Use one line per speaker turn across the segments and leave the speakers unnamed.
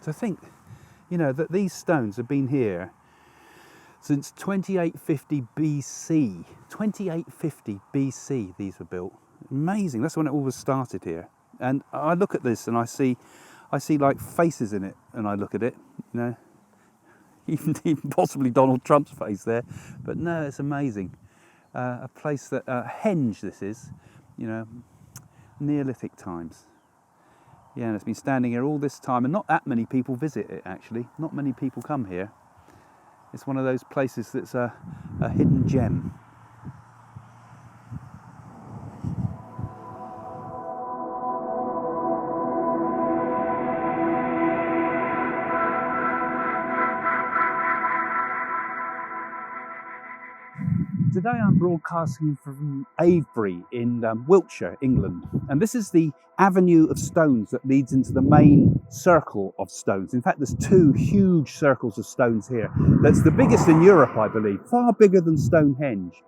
To think, you know, that these stones have been here since 2850 BC. 2850 BC these were built. Amazing. That's when it all was started here. And I look at this and I see like faces in it, and I look at it, you know, even possibly Donald Trump's face there. But no, it's amazing. A place that Henge this is, you know, Neolithic times. Yeah, and it's been standing here all this time, and not that many people visit it actually. Not many people come here. It's one of those places that's a hidden gem. Today I'm broadcasting from Avebury in Wiltshire, England, and this is the avenue of stones that leads into the main circle of stones. In fact, there's two huge circles of stones here. That's the biggest in Europe, I believe, far bigger than Stonehenge.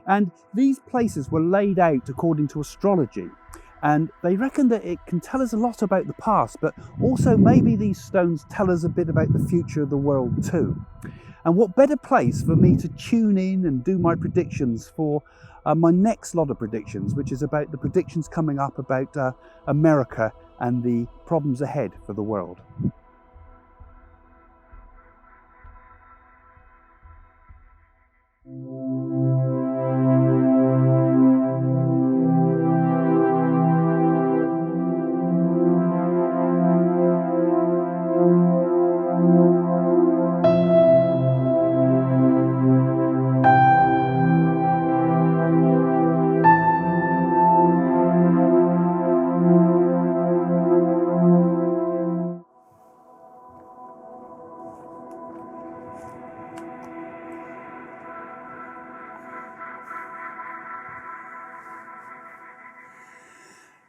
And these places were laid out according to astrology, and they reckon that it can tell us a lot about the past, but also maybe these stones tell us a bit about the future of the world too. And what better place for me to tune in and do my predictions for my next lot of predictions, which is about the predictions coming up about America and the problems ahead for the world.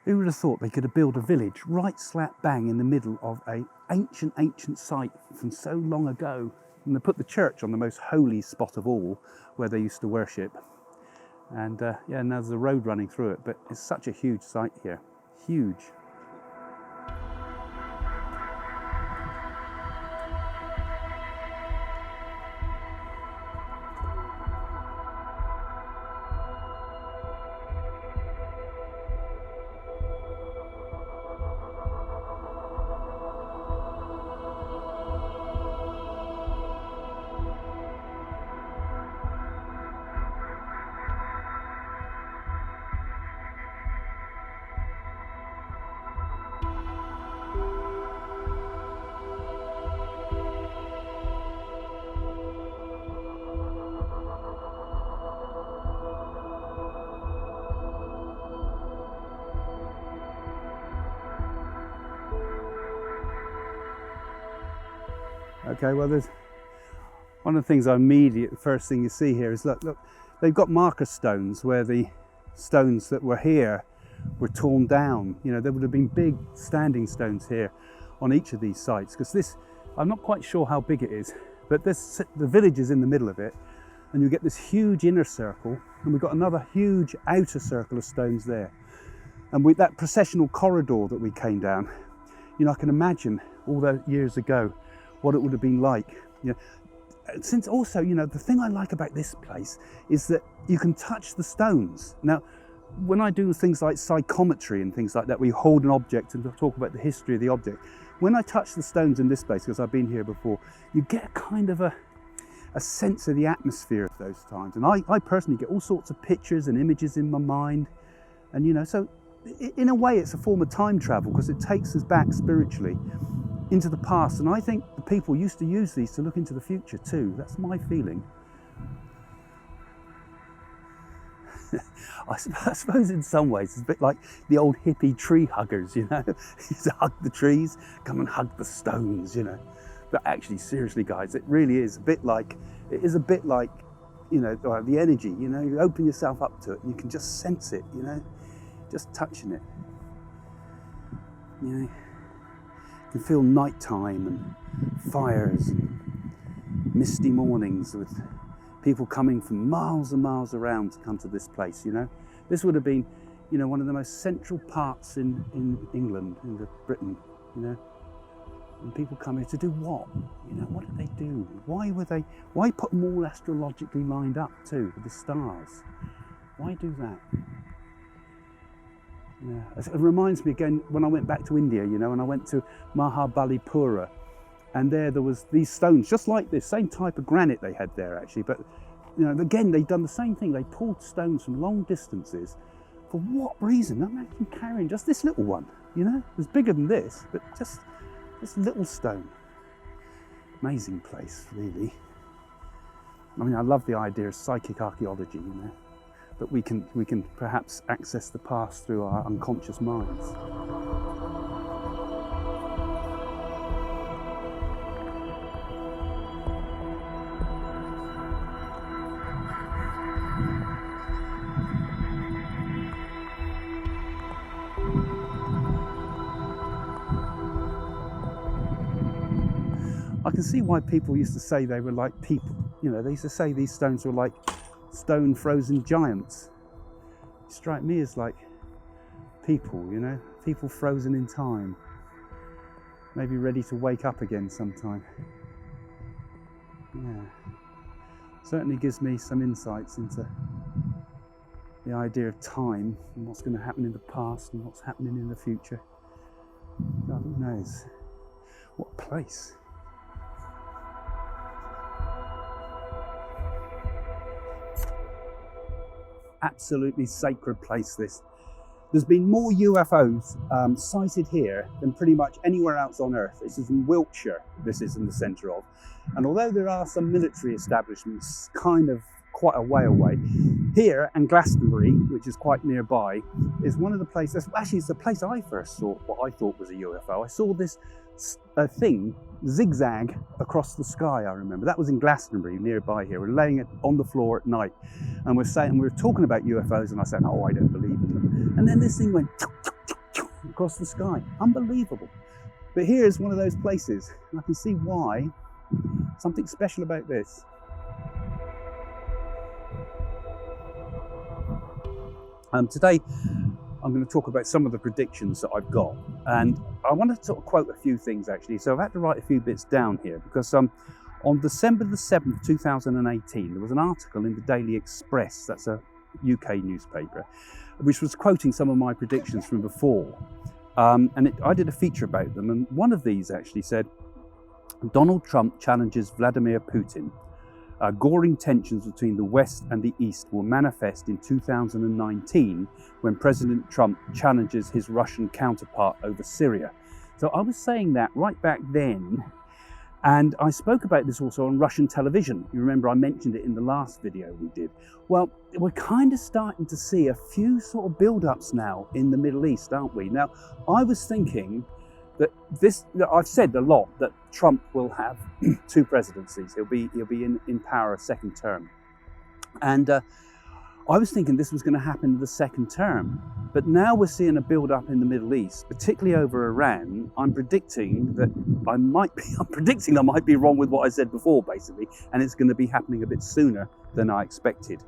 Who would have thought they could have built a village right slap bang in the middle of an ancient site from so long ago? And they put the church on the most holy spot of all, where they used to worship. And yeah, now there's a road running through it, but it's such a huge site here, huge. Okay, well, there's one of the things first thing you see here is look, they've got marker stones where the stones that were here were torn down. You know, there would have been big standing stones here on each of these sites, because this, I'm not quite sure how big it is, but the village is in the middle of it, and you get this huge inner circle, and we've got another huge outer circle of stones there. And with that processional corridor that we came down, you know, I can imagine all those years ago what it would have been like. You know, since also, you know, the thing I like about this place is that you can touch the stones. Now, when I do things like psychometry and things like that, we hold an object and talk about the history of the object. When I touch the stones in this place, because I've been here before, you get kind of a sense of the atmosphere of those times. And I personally get all sorts of pictures and images in my mind. And, you know, so in a way it's a form of time travel, because it takes us back spiritually into the past, and I think the people used to use these to look into the future too. That's my feeling. I suppose in some ways it's a bit like the old hippie tree huggers, you know. Used to hug the trees, come and hug the stones, you know. But actually, seriously guys, it really is a bit like, you know, the energy, you know, you open yourself up to it, and you can just sense it, you know, just touching it, you know. You can feel nighttime and fires and misty mornings with people coming from miles and miles around to come to this place, you know. This would have been, you know, one of the most central parts in England, in Britain, you know. And people come here to do what? You know, what did they do? Why put them all astrologically lined up too, with the stars? Why do that? Yeah. It reminds me again when I went back to India, you know, and I went to Mahabalipura, and there was these stones just like this, same type of granite they had there actually, but you know, again they'd done the same thing. They pulled stones from long distances. For what reason? Imagine carrying just this little one, you know, it was bigger than this, but just this little stone. Amazing place, really. I mean, I love the idea of psychic archaeology, you know. But we can perhaps access the past through our unconscious minds. I can see why people used to say they were like people. You know, they used to say these stones were like stone frozen giants. They strike me as like people, you know, people frozen in time, maybe ready to wake up again sometime. Yeah, certainly gives me some insights into the idea of time and what's going to happen in the past and what's happening in the future. God, who knows? What place? Absolutely sacred place this. There's been more UFOs sighted here than pretty much anywhere else on Earth. This is in Wiltshire, this is in the centre of. And although there are some military establishments kind of quite a way away, here and Glastonbury, which is quite nearby, is one of the places, actually it's the place I first saw what I thought was a UFO. I saw this thing zigzag across the sky, I remember. That was in Glastonbury, nearby here. We're laying it on the floor at night and we were talking about UFOs and I said, oh, I don't believe in them. And then this thing went across the sky. Unbelievable. But here's one of those places, and I can see why. Something special about this. Today, I'm going to talk about some of the predictions that I've got, and I want to sort of quote a few things actually. So I've had to write a few bits down here because on December the 7th, 2018, there was an article in the Daily Express, that's a UK newspaper, which was quoting some of my predictions from before. I did a feature about them, and one of these actually said, Donald Trump challenges Vladimir Putin. Goring tensions between the West and the East will manifest in 2019 when President Trump challenges his Russian counterpart over Syria. So I was saying that right back then, and I spoke about this also on Russian television. You remember I mentioned it in the last video we did. Well, we're kind of starting to see a few sort of build-ups now in the Middle East, aren't we? Now, I was thinking that I've said a lot that Trump will have two presidencies. He'll be in power a second term, and I was thinking this was going to happen in the second term. But now we're seeing a build-up in the Middle East, particularly over Iran. I'm predicting that I might be wrong with what I said before, basically, and it's going to be happening a bit sooner than I expected.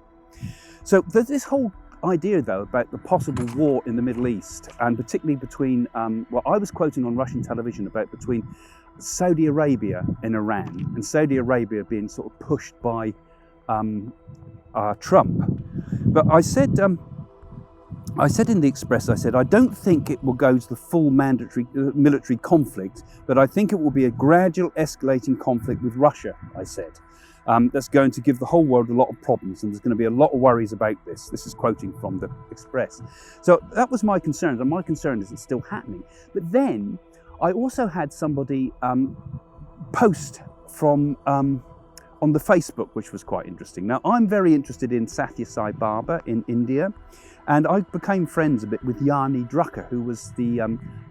So there's this whole idea though about the possible war in the Middle East, and particularly between what I was quoting on Russian television about between Saudi Arabia and Iran, and Saudi Arabia being sort of pushed by Trump. But I said in the Express, I said I don't think it will go to the full mandatory military conflict, but I think it will be a gradual escalating conflict with Russia, I said. That's going to give the whole world a lot of problems, and there's going to be a lot of worries about this. This is quoting from the Express. So that was my concern, and my concern is it's still happening. But then I also had somebody post from on the Facebook, which was quite interesting. Now, I'm very interested in Sathya Sai Baba in India, and I became friends a bit with Yanni Drucker, who was the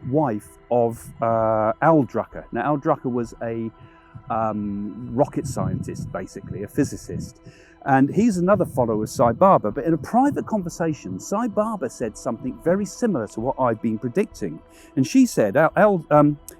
wife of Al Drucker. Now, Al Drucker was a rocket scientist, basically, a physicist. And he's another follower of Sai Baba, but in a private conversation, Sai Baba said something very similar to what I've been predicting. And she said,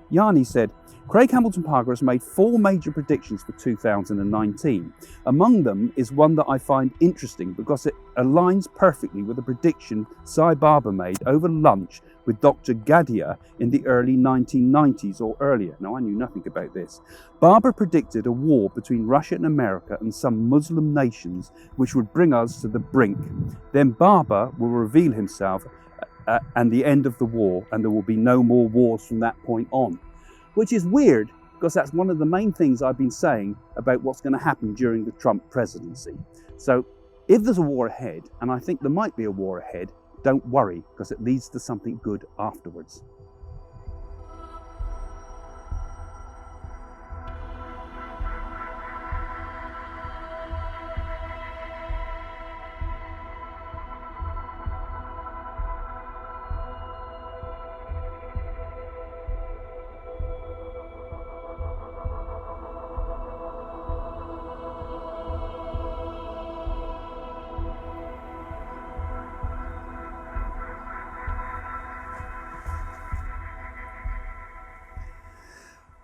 Yanni said, Craig Hamilton Parker has made 4 major predictions for 2019. Among them is one that I find interesting because it aligns perfectly with a prediction Sai Baba made over lunch with Dr. Gadia in the early 1990s or earlier. Now, I knew nothing about this. Baba predicted a war between Russia and America and some Muslim nations which would bring us to the brink. Then Baba will reveal himself and the end of the war, and there will be no more wars from that point on. Which is weird, because that's one of the main things I've been saying about what's going to happen during the Trump presidency. So if there's a war ahead, and I think there might be a war ahead, don't worry, because it leads to something good afterwards.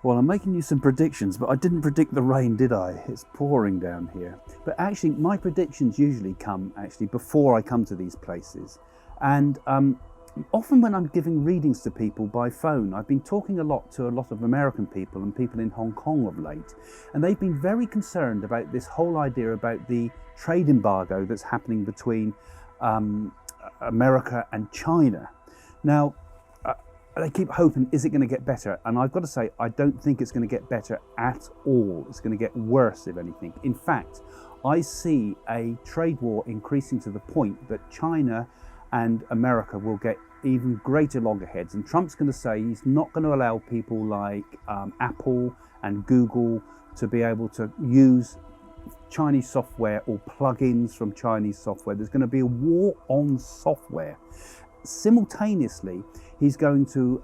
Well, I'm making you some predictions, but I didn't predict the rain, did I? It's pouring down here. But actually, my predictions usually come before I come to these places. And often when I'm giving readings to people by phone, I've been talking a lot to a lot of American people and people in Hong Kong of late. And they've been very concerned about this whole idea about the trade embargo that's happening between America and China. Now, they keep hoping, is it going to get better? And I've got to say, I don't think it's going to get better at all. It's going to get worse, if anything. In fact, I see a trade war increasing to the point that China and America will get even greater loggerheads. And Trump's going to say he's not going to allow people like Apple and Google to be able to use Chinese software or plugins from Chinese software. There's going to be a war on software. Simultaneously, he's going to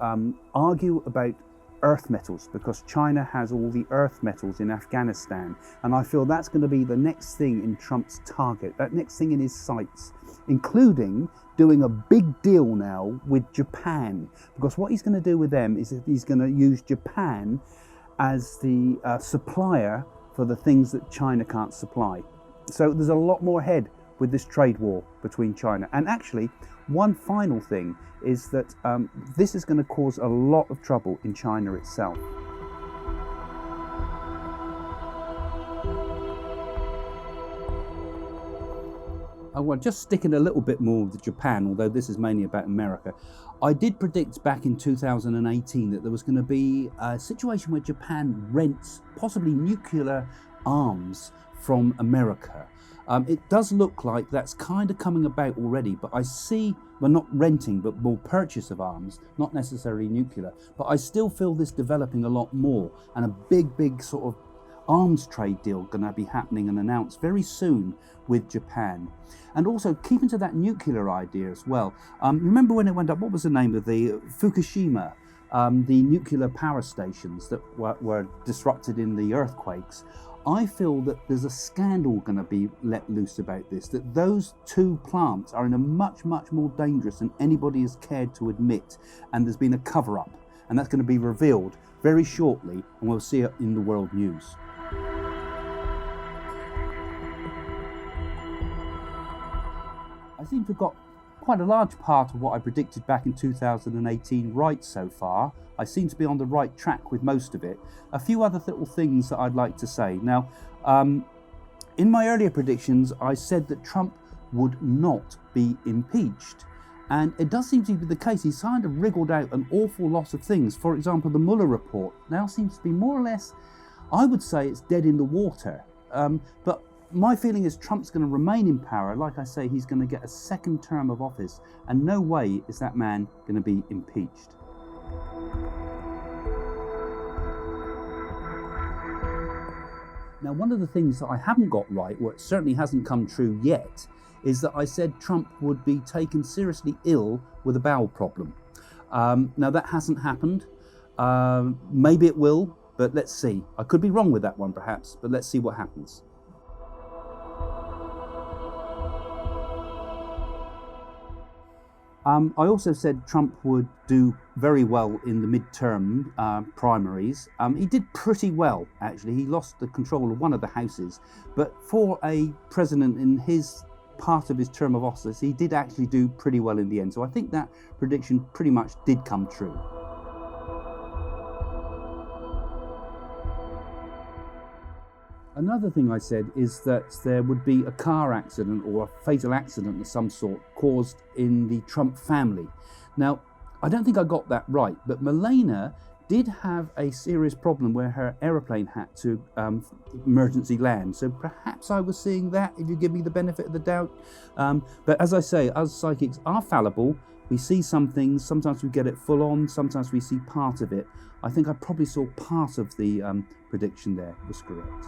argue about earth metals because China has all the earth metals in Afghanistan. And I feel that's going to be the next thing in Trump's target, that next thing in his sights, including doing a big deal now with Japan. Because what he's going to do with them is that he's going to use Japan as the supplier for the things that China can't supply. So there's a lot more ahead with this trade war between China. And actually, one final thing is that this is going to cause a lot of trouble in China itself. Oh, well, just sticking a little bit more with Japan, although this is mainly about America. I did predict back in 2018 that there was going to be a situation where Japan rents possibly nuclear arms from America. It does look like that's kind of coming about already, but I see, well, not renting, but more purchase of arms, not necessarily nuclear, but I still feel this developing a lot more, and a big sort of arms trade deal going to be happening and announced very soon with Japan. And also keeping to that nuclear idea as well. Remember when it went up, what was the name of the Fukushima, the nuclear power stations that were disrupted in the earthquakes? I feel that there's a scandal going to be let loose about this, that those 2 plants are in a much more dangerous than anybody has cared to admit, and there's been a cover-up, and that's going to be revealed very shortly, and we'll see it in the world news. I seem to have got quite a large part of what I predicted back in 2018 right so far. I seem to be on the right track with most of it. A few other little things that I'd like to say. Now, in my earlier predictions, I said that Trump would not be impeached. And it does seem to be the case. He's kind of wriggled out an awful lot of things. For example, the Mueller report now seems to be more or less, I would say it's dead in the water. But my feeling is Trump's going to remain in power. Like I say, he's going to get a second term of office, and no way is that man going to be impeached. Now, one of the things that I haven't got right, or it certainly hasn't come true yet, is that I said Trump would be taken seriously ill with a bowel problem. Now, that hasn't happened. Maybe it will, but let's see. I could be wrong with that one, perhaps, but let's see what happens.
I also said Trump would do very well in the midterm primaries. He did pretty well, actually. He lost the control of one of the houses, but for a president in his part of his term of office, he did actually do pretty well in the end. So I think that prediction pretty much did come true. Another thing I said is that there would be a car accident or a fatal accident of some sort caused in the Trump family. Now, I don't think I got that right, but Melania did have a serious problem where her aeroplane had to emergency land. So perhaps I was seeing that, if you give me the benefit of the doubt. But as I say, us psychics are fallible. We see some things, sometimes we get it full on, sometimes we see part of it. I think I probably saw part of the prediction there was correct.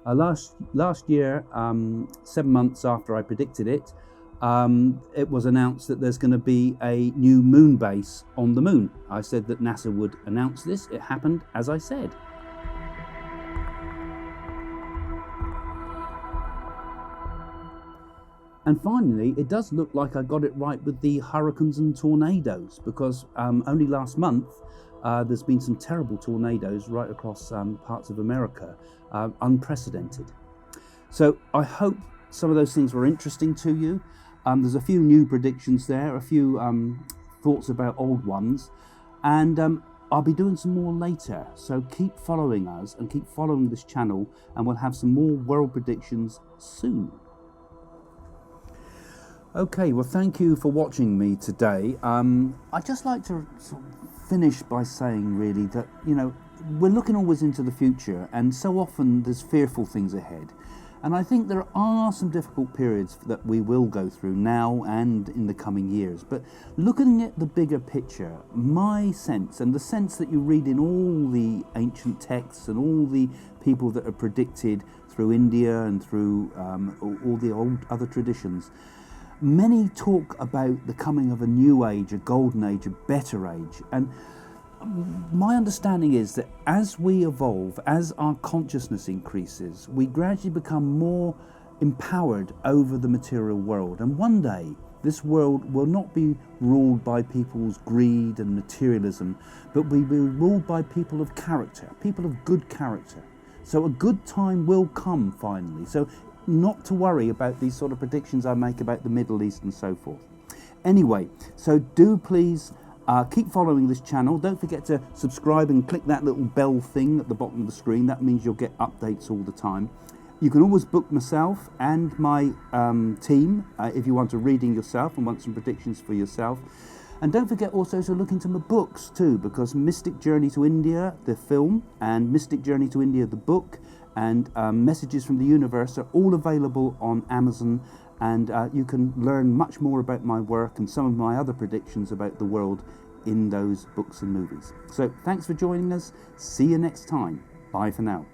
Last year, 7 months after I predicted it, it was announced that there's going to be a new moon base on the moon. I said that NASA would announce this. It happened as I said. And finally, it does look like I got it right with the hurricanes and tornadoes, because only last month there's been some terrible tornadoes right across parts of America, unprecedented. So I hope some of those things were interesting to you. There's a few new predictions there, a few thoughts about old ones, and I'll be doing some more later. So keep following us and keep following this channel, and we'll have some more world predictions soon. Okay, well, thank you for watching me today. I'd just like to sort of finish by saying really that, you know, we're looking always into the future, and so often there's fearful things ahead. And I think there are some difficult periods that we will go through now and in the coming years. But looking at the bigger picture, my sense, and the sense that you read in all the ancient texts and all the people that are predicted through India and through all the old other traditions, many talk about the coming of a new age, a golden age, a better age. And my understanding is that as we evolve, as our consciousness increases, we gradually become more empowered over the material world. And one day, this world will not be ruled by people's greed and materialism, but we will be ruled by people of character, people of good character. So a good time will come finally. So not to worry about these sort of predictions I make about the Middle East and so forth. Anyway, so do please keep following this channel. Don't forget to subscribe and click that little bell thing at the bottom of the screen. That means you'll get updates all the time. You can always book myself and my team if you want a reading yourself and want some predictions for yourself. And don't forget also to look into my books too, because Mystic Journey to India, the film, and Mystic Journey to India, the book, and Messages from the Universe are all available on Amazon, and you can learn much more about my work and some of my other predictions about the world in those books and movies. So thanks for joining us. See you next time. Bye for now.